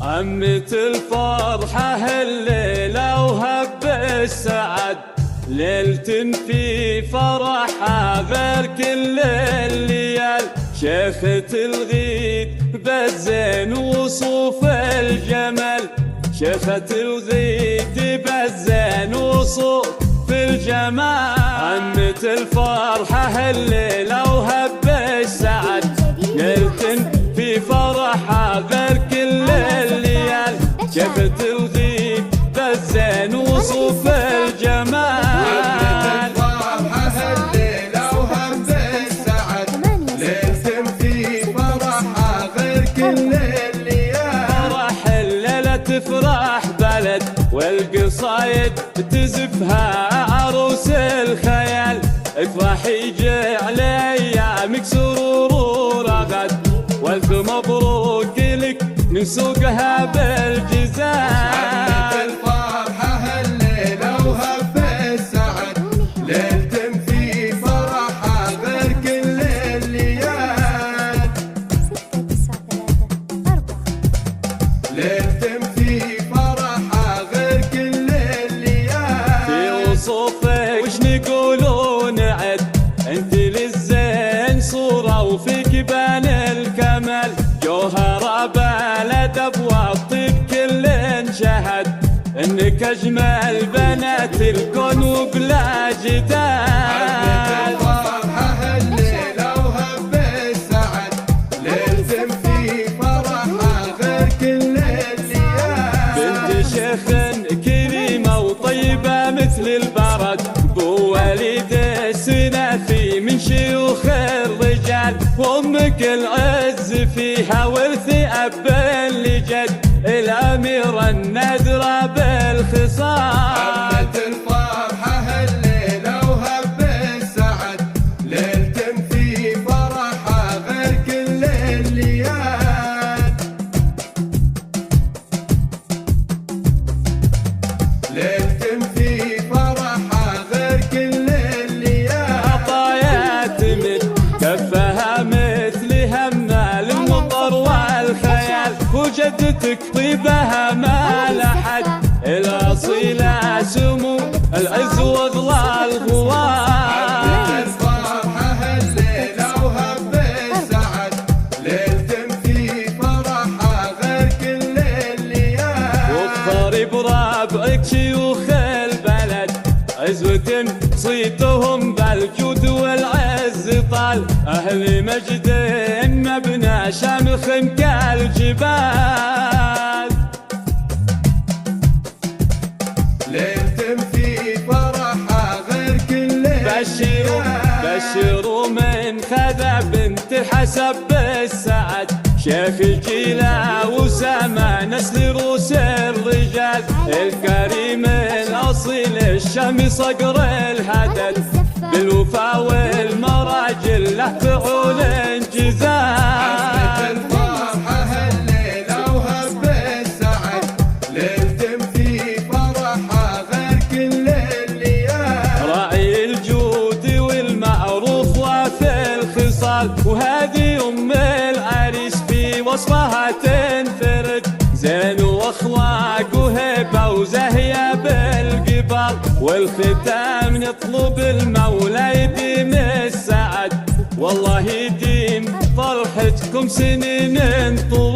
عمة الفرحة الليلة وهب السعد، ليلة في فرحها غير كل الليال. شيخة الغيد بالزين وصوف الجمال، شيخة الغيد بالزين وصوف الجمال. عمة الفرحة الليلة وهب السعد، ليلة في فرحها غير كل الليال. شيخة الغيد بالزين وصوف الجمال. تفرح بلد والقصايد تزفها عروس الخيال. افرح يجعل ايامك سرور ورغد، والف مبروك لك من سوقها بالجزال. عمة الفرحة الليلة وهب السعد، ليلة في فرحها غير كل الليال. 6 9 3 4 ليلة في فرحها غير كل الليال. في وصوفك وش نقول نعد، انت للزين صورة وفيك بان الكمال. جوهرة بالادب والطيب كل شهد، انك اجمل بنات الكون وبلا جدال. فرحة الليلة وهب السعد، ليلة في فرحها غير كل الليال. بنت شيخ كريمة وطيبة مثل البرد، بوالد السنافي من شيوخ الرجال. وامك العز فيها ورث اب لجد، الاميرة النادرة بالخصال. عمة الفرحة الليلة وهب السعد، ليلة في فرحها غير كل الليال. ليلة في فرحها غير كل الليال. عطايا تمد كفها مثل همال المطر والخيال، وجدتك طيبها ما لحد، الاصيلة سمو العز واغلى الغوال. الفرحة الليلة وهب السعد، ليلة في فرحها غير كل الليال. واختار بربعك شيوخ البلد، عزوة صيتهم بالجود والعز طال. أهل مجد مبنى شامخ كالجبال. ليلة في فرحها غير كل بشروا من خذا بنت حسب بالسعد، شيخ الجيلة وسامة نسل روس الرجال. الكريم الأصيل الشام صقر الهدد، بالوفا والمراجل له فعول جزال. الفرحة الليلة وهب السعد، ليلة في فرحها غير كل الليال. راعي الجود والمعروف وفي الخصال، وهذه أم العريس في وصفها تنفرد. زين واخلاق وهبة وزهية بالقبال، والختام نطلب المولى يديم السعد. والله يديم فرحتكم سنين طول.